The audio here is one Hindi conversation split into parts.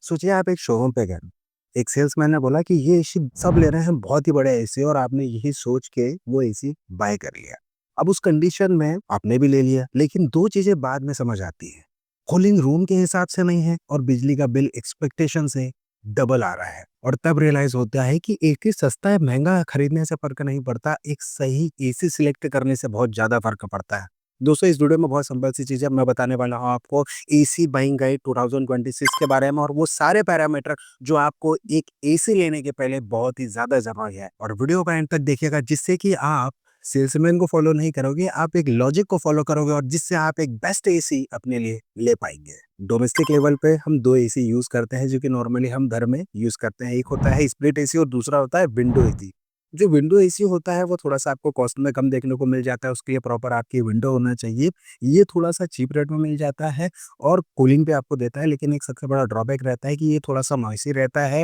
सोचिए आप एक शोरूम पे गए। एक सेल्समैन ने बोला कि ये एसी सब ले रहे हैं, बहुत ही बड़ा एसी, और आपने यही सोच के वो एसी बाय कर लिया। अब उस कंडीशन में आपने भी ले लिया, लेकिन 2 चीज़ें बाद में समझ आती हैं। कूलिंग रूम के हिसाब से नहीं है और बिजली का बिल एक्सपेक्टेशन से डबल आ रहा है। और तब रियलाइज़ होता है कि एसी सस्ता या महँगा खरीदने से फ़र्क नहीं पड़ता, एक सही एसी सिलेक्ट करने से बहुत ज़्यादा फ़र्क पड़ता है। दोस्तों, इस वीडियो में बहुत सिंपल सी चीज़ है, मैं बताने वाला हूँ आपको एसी बाइंग गाइड 2026 के बारे में, और वो सारे पैरामीटर जो आपको एक एसी लेने के पहले बहुत ही ज़्यादा ज़रूरी है। और वीडियो को एंड तक देखिएगा, जिससे कि आप सेल्समैन को फॉलो नहीं करोगे, आप एक लॉजिक को फॉलो करोगे, और जिससे आप एक बेस्ट एसी अपने लिए ले पाएँगे। डोमेस्टिक लेवल पे हम 2 एसी यूज़ करते हैं, जो कि नॉर्मली हम घर में यूज़ करते हैं। एक होता है स्प्लिट एसी और दूसरा होता है विंडो एसी। जो विंडो एसी होता है वो थोड़ा-सा आपको कॉस्ट में कम देखने को मिल जाता है, उसके लिए प्रॉपर आपकी विंडो होना चाहिए। ये थोड़ा-सा चीप रेट में मिल जाता है और कूलिंग भी आपको देता है, लेकिन एक सबसे बड़ा ड्रॉबैक रहता है कि ये थोड़ा-सा नॉइसी रहता है।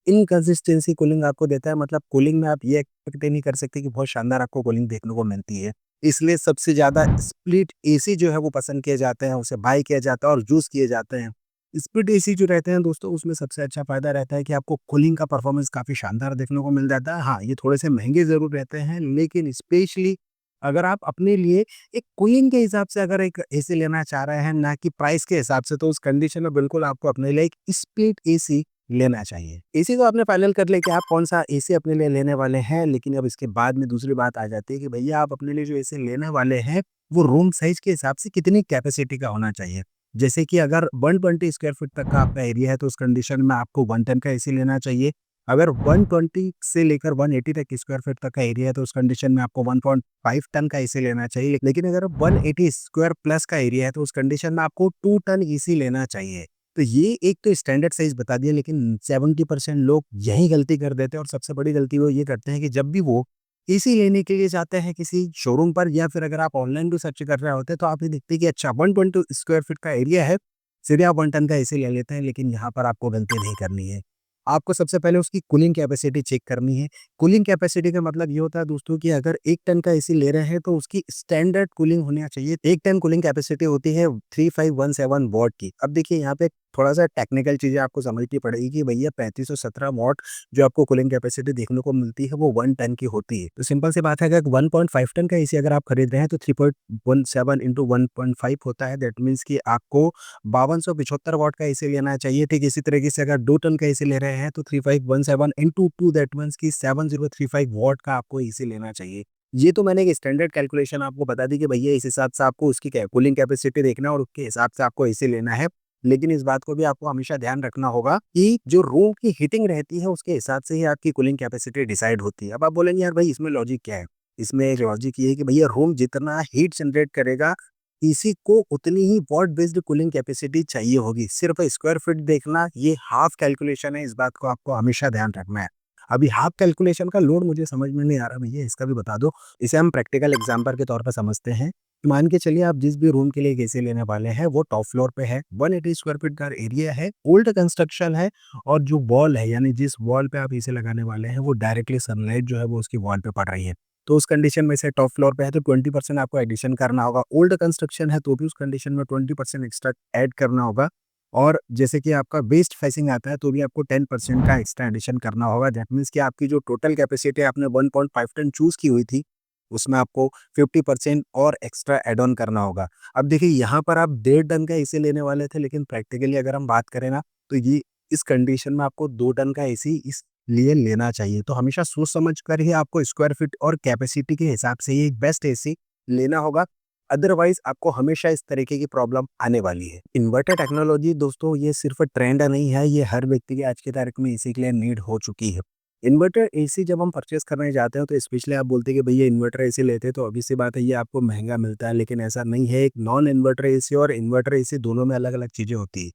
इनकंसिस्टेंसी कूलिंग आपको देता है, मतलब कूलिंग में आप ये एक्सपेक्ट ही नहीं कर सकते कि बहुत शानदार आपको कूलिंग देखने को मिलती है। इसलिए सबसे ज़्यादा स्प्लिट एसी जो है वो पसंद किए जाते हैं, उसे बाय किया जाता है और चूज़ किए जाते हैं। स्प्लिट एसी जो रहते हैं दोस्तों, उसमें सबसे अच्छा फ़ायदा रहता है कि आपको कूलिंग का परफॉर्मेंस काफ़ी शानदार देखने को मिल जाता है। हाँ, ये थोड़े-से महँगे ज़रूर रहते हैं, लेकिन स्पेशली अगर आप अपने लिए एक कूलिंग के हिसाब से अगर एक एसी लेना चाह रहे हैं, ना कि प्राइस के हिसाब से, तो उस कंडीशन में बिल्कुल आपको अपने लिए एक स्प्लिट एसी लेना चाहिए। एसी तो आपने फाइनल कर लिया कि आप कौन-सा एसी अपने लिए लेने वाले हैं, लेकिन अब इसके बाद में दूसरी बात आ जाती है कि भैया आप अपने लिए जो एसी लेने वाले हैं, वो रूम साइज़ के हिसाब से कितनी कैपेसिटी का होना चाहिए। जैसे कि अगर 120 स्क्वायर फीट तक का आपका एरिया है, तो उस कंडीशन में आपको 110 का एसी लेना चाहिए। अगर 120 से लेकर 180 तक स्क्वायर फीट तक का एरिया है, तो उस कंडीशन में आपको 1.5 टन का एसी लेना चाहिए। लेकिन अगर 180 स्क्वायर प्लस का एरिया है, तो उस कंडीशन में आपको 2 टन एसी लेना चाहिए। तो ये एक तो स्टैंडर्ड साइज़ बता दिया, लेकिन 70% लोग यही गलती कर देते हैं, और सबसे बड़ी गलती वो ये करते हैं कि जब भी वो एसी लेने के लिए जाते हैं किसी शोरूम पर, या फिर अगर आप ऑनलाइन भी सर्च कर रहे होते हैं, तो आप ये देखते हैं कि अच्छा 120 स्क्वायर फीट का एरिया है, सीधे आप 1 टन का एसी ले लेते हैं। लेकिन यहाँ पर आपको गलती नहीं करनी है। आपको सबसे पहले उसकी कूलिंग कैपेसिटी चेक करनी है। कूलिंग कैपेसिटी का मतलब ये होता है दोस्तों कि अगर 1 टन का एसी ले रहे हैं, तो उसकी स्टैंडर्ड कूलिंग होना चाहिए। 1 टन कूलिंग कैपेसिटी होती है 3517 वॉट की। अब देखिए, यहाँ पे थोड़ा-सा टेक्निकल चीज़ें आपको समझनी पड़ेगी कि भैया 3517 वॉट जो आपको कूलिंग कैपेसिटी देखने को मिलती है, वो 1 टन की होती है। तो सिंपल सी बात है, अगर 1.5 टन का एसी अगर आप खरीद रहे हैं, तो 3.17 इंटू 1.5 होता है। दैट मीन्स कि आपको 5275 वॉट का एसी लेना चाहिए। ठीक इसी तरीके से अगर 2 टन का एसी ले रहे हैं, तो 3517 इंटू 2, दैट मीन्स कि 7035 वॉट का आपको एसी लेना चाहिए। ये तो मैंने एक स्टैंडर्ड कैलकुलेशन आपको बता दी कि भैया इस हिसाब से आपको उसकी कूलिंग कैपेसिटी देखना है और उसके हिसाब से आपको एसी लेना है। लेकिन इस बात को भी आपको हमेशा ध्यान रखना होगा कि जो रूम की हीटिंग रहती है, उसके हिसाब से ही आपकी कूलिंग कैपेसिटी डिसाइड होती है। अब आप बोलेंगे, यार भाई इसमें लॉजिक क्या है? इसमें एक लॉजिक ये है कि भैया रूम जितना हीट जनरेट करेगा, इसी को उतनी ही वॉट बेस्ड कूलिंग कैपेसिटी चाहिए होगी। सिर्फ स्क्वायर फीट देखना ये हाफ कैलकुलेशन है, इस बात को आपको हमेशा ध्यान रखना है। अभी हाफ कैलकुलेशन का लोड मुझे समझ में नहीं आ रहा भैया, इसका भी बता दो। इसे हम प्रैक्टिकल एग्जांपल के तौर पर समझते हैं। मान के चलिए, आप जिस भी रूम के लिए एक एसी लेने वाले हैं, वो टॉप फ्लोर पे है, 180 स्क्वायर फीट का एरिया है, ओल्ड कंस्ट्रक्शन है, और जो वॉल है, यानी जिस वॉल पे आप एसी लगाने वाले हैं, वो डायरेक्टली सनलाइट जो है वो उसकी वॉल पे पड़ रही है। तो उस कंडीशन में से टॉप फ्लोर पे है, तो 20% आपको एडिशन करना होगा। ओल्ड कंस्ट्रक्शन है, तो भी उस कंडीशन में 20% एक्स्ट्रा ऐड करना होगा। और जैसे कि आपका वेस्ट फेसिंग आता है, तो भी आपको 10% का एक्स्ट्रा एडिशन करना होगा। दैट मीन्स कि आपकी जो टोटल कैपेसिटी आपने 1.5 टन चूज़ की हुई थी, उसमें आपको 50% और एक्स्ट्रा ऐड ऑन करना होगा। अब देखिए, यहाँ पर आप 1.5 टन का एसी लेने वाले थे, लेकिन प्रैक्टिकली अगर हम बात करें ना, तो ये इस कंडीशन में आपको 2 टन का एसी इसलिए लेना चाहिए। तो हमेशा सोच समझ कर ही आपको स्क्वायर फीट और कैपेसिटी के हिसाब से ही एक बेस्ट एसी लेना होगा। अदरवाइज़ आपको हमेशा इस तरीके की प्रॉब्लम आने वाली है। इन्वर्टर टेक्नोलॉजी दोस्तों, ये सिर्फ़ ट्रेंड नहीं है, ये हर व्यक्ति की आज की तारीख में एसी के लिए नीड हो चुकी है। इन्वर्टर एसी जब हम परचेज़ करने जाते हैं, तो स्पेशली आप बोलते हैं कि भैया इन्वर्टर एसी लेते हैं, तो ऑब्वियस सी बात है ये आपको महँगा मिलता है, लेकिन ऐसा नहीं है। एक नॉन इन्वर्टर एसी और इन्वर्टर एसी दोनों में अलग-अलग चीज़ें होती हैं।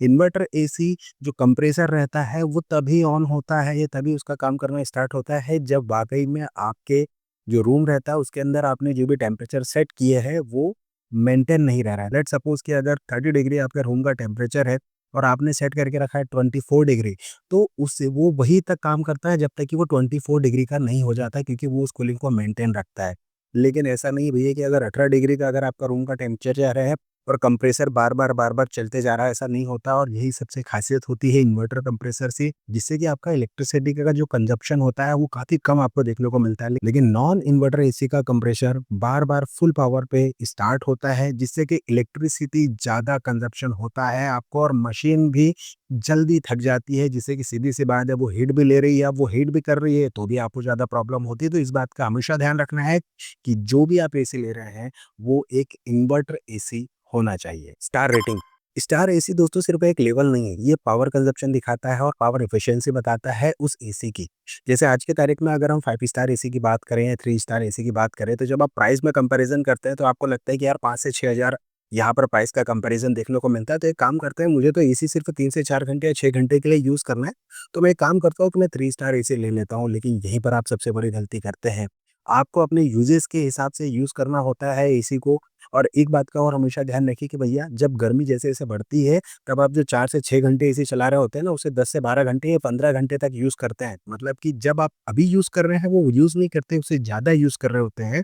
इन्वर्टर एसी जो कंप्रेसर रहता है, वो तभी ऑन होता है, या तभी उसका काम करना स्टार्ट होता है, जब वाक़ई में आपके जो रूम रहता है, उसके अंदर आपने जो भी टेम्परेचर सेट किए हैं, वो मेंटेन नहीं रह रहा है। लेट्स सपोज़ कि अगर 30 डिग्री आपके रूम का टेम्परेचर है और आपने सेट करके रखा है 24 डिग्री, तो उससे वो वहीं तक काम करता है जब तक कि वो 24 डिग्री का नहीं हो जाता है, क्योंकि वो उस कूलिंग को मेंटेन रखता है। लेकिन ऐसा नहीं भैया कि अगर 18 डिग्री का अगर आपका रूम का टेम्परेचर है और कंप्रेसर बार-बार चलते जा रहा है, ऐसा नहीं होता और यही सबसे खासियत होती है इन्वर्टर कंप्रेसर से, जिससे कि आपका इलेक्ट्रिसिटी का जो कंजप्शन होता है, वो काफ़ी कम आपको देखने को मिलता है। लेकिन नॉन इन्वर्टर एसी का कंप्रेसर बार-बार फुल पावर पे स्टार्ट होता है, जिससे कि इलेक्ट्रिसिटी ज़्यादा कंजप्शन होता है आपको और मशीन भी जल्दी थक जाती है, जिससे कि सीधी-सी बात है वो हीट भी ले रही है, अब वो हीट भी कर रही है, तो भी आपको ज़्यादा प्रॉब्लम होती है। तो इस बात का हमेशा ध्यान रखना है कि जो भी आप एसी ले रहे हैं, वो एक इन्वर्टर एसी होना चाहिए। स्टार रेटिंग, स्टार एसी दोस्तों सिर्फ एक लेवल नहीं है, ये पावर कंजप्शन दिखाता है और पावर एफिशिएंसी बताता है उस एसी की। जैसे आज की तारीख में अगर हम 5 स्टार एसी की बात करें या 3 स्टार एसी की बात करें, तो जब आप प्राइस में कंपैरिजन करते हैं, तो आपको लगता है कि यार 5 से 6,000 यहाँ पर प्राइस का कंपैरिजन देखने को मिलता है। तो एक काम करते हैं, मुझे तो एसी सिर्फ 3 से 4 घंटे या 6 घंटे के लिए यूज़ करना है, तो मैं एक काम करता हूँ कि मैं 3 स्टार एसी ले लेता हूँ। लेकिन यहीं पर आप सबसे बड़ी गलती करते हैं। आपको अपने यूजेस के हिसाब से यूज़ करना होता है एसी को। और एक बात का और हमेशा ध्यान रखिए कि भैया जब गर्मी जैसे-जैसे बढ़ती है, तब आप जो 4 से 6 घंटे एसी चला रहे होते हैं ना, उसे 10 से 12 घंटे या 15 घंटे तक यूज़ करते हैं। मतलब कि जब आप अभी यूज़ कर रहे हैं, वो यूज़ नहीं करते, उससे ज़्यादा यूज़ कर रहे होते हैं।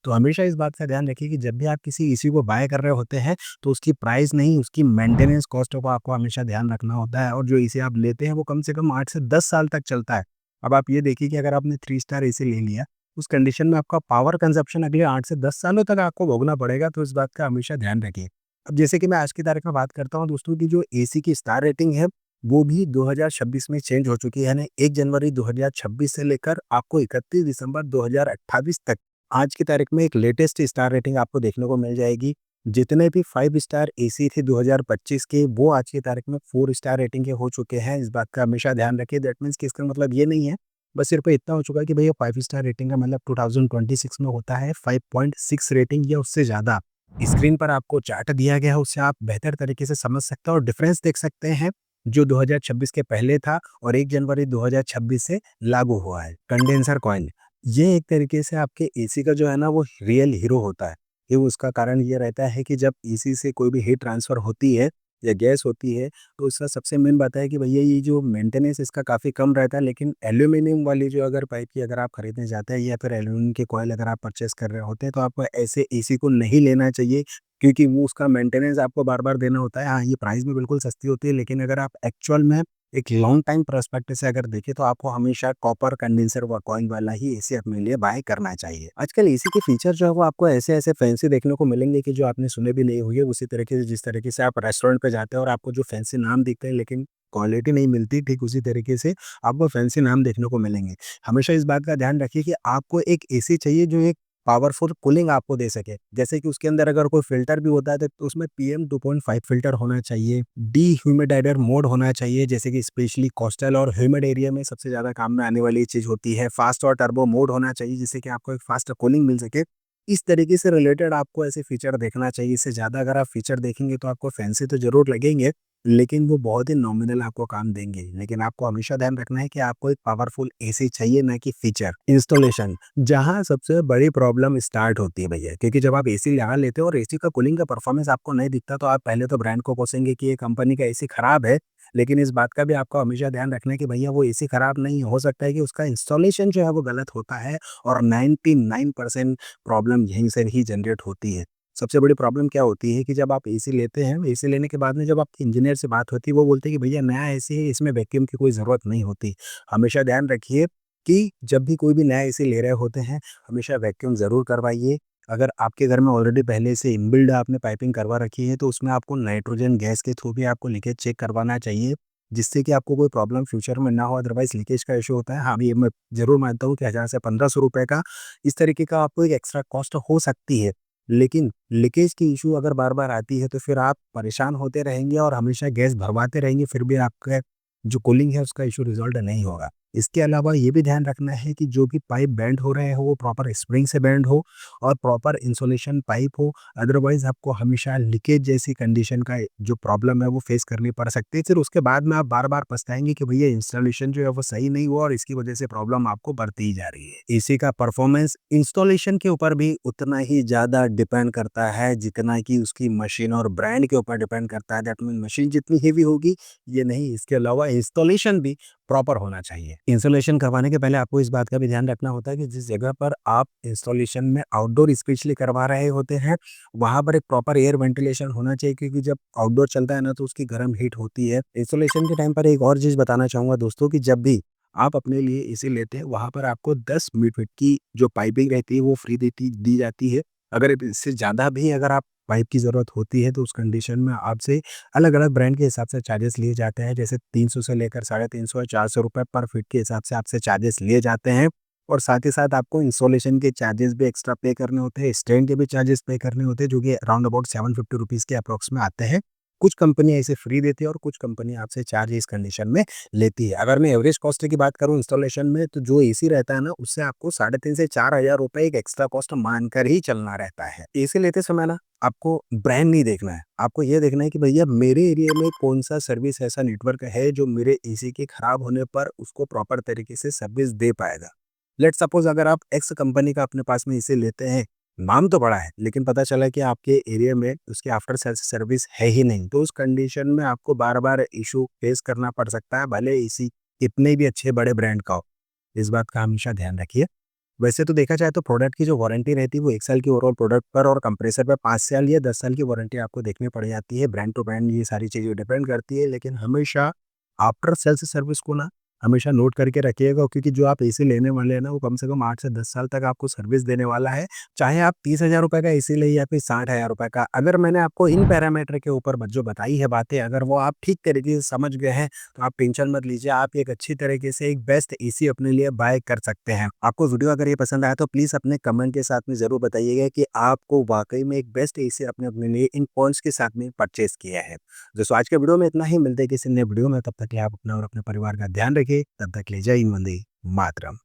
तो हमेशा इस बात का ध्यान रखिए कि जब भी आप किसी एसी को बाय कर रहे होते हैं, तो उसकी प्राइस नहीं, उसकी मेंटेनेंस कॉस्ट को आपको हमेशा ध्यान रखना होता है और जो एसी आप लेते हैं, वो कम से कम 8 से 10 साल तक चलता है। अब आप ये देखिए कि अगर आपने 3 स्टार एसी ले लिया, उस कंडीशन में आपका पावर कंज़प्शन अगले 8 से 10 सालों तक आपको भोगना पड़ेगा, तो इस बात का हमेशा ध्यान रखिए। अब जैसे कि मैं आज की तारीख में बात करता हूँ दोस्तों की जो एसी की स्टार रेटिंग है, वो भी 2026 में चेंज हो चुकी है, यानी 1 जनवरी 2026 से लेकर आपको 31 दिसंबर 2028 तक आज की तारीख में एक लेटेस्ट स्टार रेटिंग आपको देखने को मिल जाएगी। जितने भी 5 स्टार एसी थे 2025 के, वो आज की तारीख में 4 स्टार रेटिंग के हो चुके हैं। इस बात का हमेशा ध्यान रखिए। दैट मीन्स कि इसका मतलब ये नहीं है, बस सिर्फ इतना हो चुका है कि भैया 5 स्टार रेटिंग का मतलब 2026 में होता है 5.6 रेटिंग या उससे ज़्यादा। स्क्रीन पर आपको चार्ट दिया गया है, उससे आप बेहतर तरीके से समझ सकते हैं और डिफरेंस देख सकते हैं, जो 2026 के पहले था और 1 जनवरी 2026 से लागू हुआ है। कंडेंसर कॉइल, ये एक तरीके से आपके एसी का जो है ना, वो रियल हीरो होता है। ये उसका कारण ये रहता है कि जब एसी से कोई भी हीट ट्रांसफ़र होती है या गैस होती है, तो उसका सबसे मेन बात है कि भैया ये जो मेंटेनेंस इसका काफ़ी कम रहता है। लेकिन एल्यूमीनियम वाली जो अगर पाइप की अगर आप खरीदने जाते हैं या फिर एल्यूमीनियम के कॉइल अगर आप परचेज़ कर रहे होते हैं, तो आपको ऐसे एसी को नहीं लेना चाहिए, क्योंकि वो उसका मेंटेनेंस आपको बार-बार देना होता है। हाँ, ये प्राइस में बिल्कुल सस्ती होती है, लेकिन अगर आप एक्चुअल में एक लॉन्ग टाइम पर्सपेक्टिव से अगर देखें, तो आपको हमेशा कॉपर कंडेंसर व कॉइल वाला ही एसी अपने लिए बाय करना चाहिए। आजकल एसी के फीचर जो है वो आपको ऐसे-ऐसे फैंसी देखने को मिलेंगे कि जो आपने सुने भी नहीं होंगे। उसी तरीके से जिस तरीके से आप रेस्टोरेंट पे जाते हैं और आपको जो फैंसी नाम दिखते हैं, लेकिन क्वालिटी नहीं मिलती, ठीक उसी तरीके से आपको फैंसी नाम देखने को मिलेंगे। हमेशा इस बात का ध्यान रखिए कि आपको एक एसी चाहिए जो एक पावरफुल कूलिंग आपको दे सके। जैसे कि उसके अंदर अगर कोई फ़िल्टर भी होता है, तो उसमें पीएम 2.5 फ़िल्टर होना चाहिए, डीह्यूमिडाइज़र मोड होना चाहिए, जैसे कि स्पेशली कोस्टल और ह्यूमिड एरिया में सबसे ज़्यादा काम में आने वाली चीज़ होती है। फ़ास्ट और टर्बो मोड होना चाहिए, जिससे कि आपको एक फ़ास्ट कूलिंग मिल सके। इस तरीके से रिलेटेड आपको ऐसे फ़ीचर देखना चाहिए। इससे ज़्यादा अगर आप फ़ीचर देखेंगे, तो आपको फैंसी तो ज़रूर लगेंगे, लेकिन वो बहुत ही नॉमिनल आपको काम देंगे। लेकिन आपको हमेशा ध्यान रखना है कि आपको एक पावरफुल एसी चाहिए, ना कि फ़ीचर। इंस्टॉलेशन, जहाँ सबसे बड़ी प्रॉब्लम स्टार्ट होती है भैया, क्योंकि जब आप एसी लगा लेते हो और एसी का कूलिंग का परफॉर्मेंस आपको नहीं दिखता, तो आप पहले तो ब्रांड को कोसेंगे कि ये कंपनी का एसी खराब है। लेकिन इस बात का भी आपको हमेशा ध्यान रखना है कि भैया वो एसी खराब नहीं हो सकता है कि उसका इंस्टॉलेशन जो है वो गलत होता है और 99% प्रॉब्लम यहीं से ही जनरेट होती है। सबसे बड़ी प्रॉब्लम क्या होती है कि जब आप एसी लेते हैं, एसी लेने के बाद में जब आपके इंजीनियर से बात होती है, वो बोलते हैं कि भैया नया एसी है, इसमें वैक्यूम की कोई ज़रूरत नहीं होती। हमेशा ध्यान रखिए कि जब भी कोई भी नया एसी ले रहे होते हैं, हमेशा वैक्यूम ज़रूर करवाइए। अगर आपके घर में ऑलरेडी पहले से इनबिल्ड आपने पाइपिंग करवा रखी है, तो उसमें आपको नाइट्रोजन गैस के थ्रू भी आपको लीकेज चेक करवाना चाहिए, जिससे कि आपको कोई प्रॉब्लम फ्यूचर में ना हो। अदरवाइज़ लीकेज का इश्यू होता है। हाँ, ये मैं ज़रूर मानता हूँ कि 1000 से 1500 रुपए का इस तरीके का आपको एक एक्स्ट्रा कॉस्ट हो सकती है। लेकिन लीकेज की इश्यू अगर बार-बार आती है, तो फिर आप परेशान होते रहेंगे और हमेशा गैस भरवाते रहेंगे, फिर भी आपका जो कूलिंग है उसका इश्यू रिज़ॉल्व नहीं होगा। इसके अलावा ये भी ध्यान रखना है कि जो भी पाइप बेंड हो रहे हो, वो प्रॉपर स्प्रिंग से बेंड हो और प्रॉपर इंसुलेशन पाइप हो। अदरवाइज़ आपको हमेशा लीकेज जैसी कंडीशन का जो प्रॉब्लम है वो फेस करनी पड़ सकती है। फिर उसके बाद में आप बार-बार पछताएँगे कि भैया इंस्टॉलेशन जो है वो सही नहीं हुआ और इसकी वजह से प्रॉब्लम आपको बढ़ती ही जा रही है। एसी का परफॉर्मेंस इंस्टॉलेशन के ऊपर भी उतना ही ज़्यादा डिपेंड करता है, जितना कि उसकी मशीन और ब्रांड के ऊपर डिपेंड करता है। दैट मीन्स मशीन जितनी हेवी होगी, ये नहीं, इसके अलावा इंस्टॉलेशन भी प्रॉपर होना चाहिए। इंस्टॉलेशन करवाने के पहले आपको इस बात का भी ध्यान रखना होता है कि जिस जगह पर आप इंस्टॉलेशन में आउटडोर स्पेशली करवा रहे होते हैं, वहाँ पर एक प्रॉपर एयर वेंटिलेशन होना चाहिए, क्योंकि जब आउटडोर चलता है ना, तो उसकी गर्म हीट होती है। इंस्टॉलेशन के टाइम पर एक और चीज़ बताना चाहूँगा दोस्तों, कि जब भी आप अपने लिए एसी लेते हैं, वहाँ पर आपको 10 फीट की जो पाइपिंग रहती है वो फ्री देती दी जाती है। अगर इससे ज़्यादा भी अगर आप पाइप की ज़रूरत होती है, तो उस कंडीशन में आपसे अलग-अलग ब्रांड के हिसाब से चार्जेस लिए जाते हैं। जैसे 300 से लेकर 350 या ₹400 पर फीट के हिसाब से आपसे चार्जेस लिए जाते हैं, और साथ ही साथ आपको इंस्टॉलेशन के चार्जेस भी एक्स्ट्रा पे करने होते हैं, स्टैंड के भी चार्जेस पे करने होते हैं, जो कि अराउंड अबाउट ₹750 के अप्रॉक्स में आते हैं। कुछ कंपनी ऐसे फ्री देती है और कुछ कंपनी आपसे चार्ज इस कंडीशन में लेती है। अगर मैं एवरेज कॉस्ट की बात करूँ इंस्टॉलेशन में, तो जो एसी रहता है ना, उससे आपको 3,500 से 4,000 रुपए एक एक्स्ट्रा कॉस्ट मानकर ही चलना रहता है। एसी लेते समय ना, आपको ब्रांड नहीं देखना है। आपको ये देखना है कि भैया मेरे एरिया में कौन-सा सर्विस ऐसा नेटवर्क है जो मेरे एसी के खराब होने पर उसको प्रॉपर तरीके से सर्विस दे पाएगा। लेट्स सपोज़ अगर आप एक्स कंपनी का अपने पास में एसी लेते हैं, नाम तो बड़ा है, लेकिन पता चला कि आपके एरिया में उसकी आफ्टर सेल्स सर्विस है ही नहीं, तो उस कंडीशन में आपको बार-बार इश्यू फेस करना पड़ सकता है, भले एसी कितने भी अच्छे बड़े ब्रांड का हो। इस बात का हमेशा ध्यान रखिए। वैसे तो देखा जाए तो प्रोडक्ट की जो वारंटी रहती है वो 1 साल की ओवरऑल प्रोडक्ट पर, और कंप्रेसर पे 5 साल या 10 साल की वारंटी आपको देखनी पड़ जाती है। ब्रांड टू ब्रांड ये सारी चीज़ें डिपेंड करती है, लेकिन हमेशा आफ्टर सेल्स सर्विस को ना हमेशा नोट करके रखिएगा, क्योंकि जो आप एसी लेने वाले हैं ना, वो कम से कम 8 से 10 साल तक आपको सर्विस देने वाला है। चाहे आप 30,000 रुपए का एसी लें या फिर 60,000 रुपए का। अगर मैंने आपको इन पैरामीटर के ऊपर जो बताई है बातें, अगर वो आप ठीक तरीके से समझ गए हैं, तो आप टेंशन मत लीजिए, आप एक अच्छी तरीके से एक बेस्ट एसी अपने लिए बाय कर सकते हैं। आपको वीडियो अगर ये पसंद आया, तो प्लीज़ अपने कमेंट के साथ में ज़रूर बताइएगा कि आपको वाक़ई में एक बेस्ट एसी आपने अपने लिए इन पॉइंट्स के साथ में परचेज़ किया है। दोस्तों आज के वीडियो में इतना ही, मिलते हैं किसी नए वीडियो में, तब तक के लिए आप अपना और अपने परिवार का ध्यान रखिए। तब तक के लिए जय हिंद, वंदे मातरम।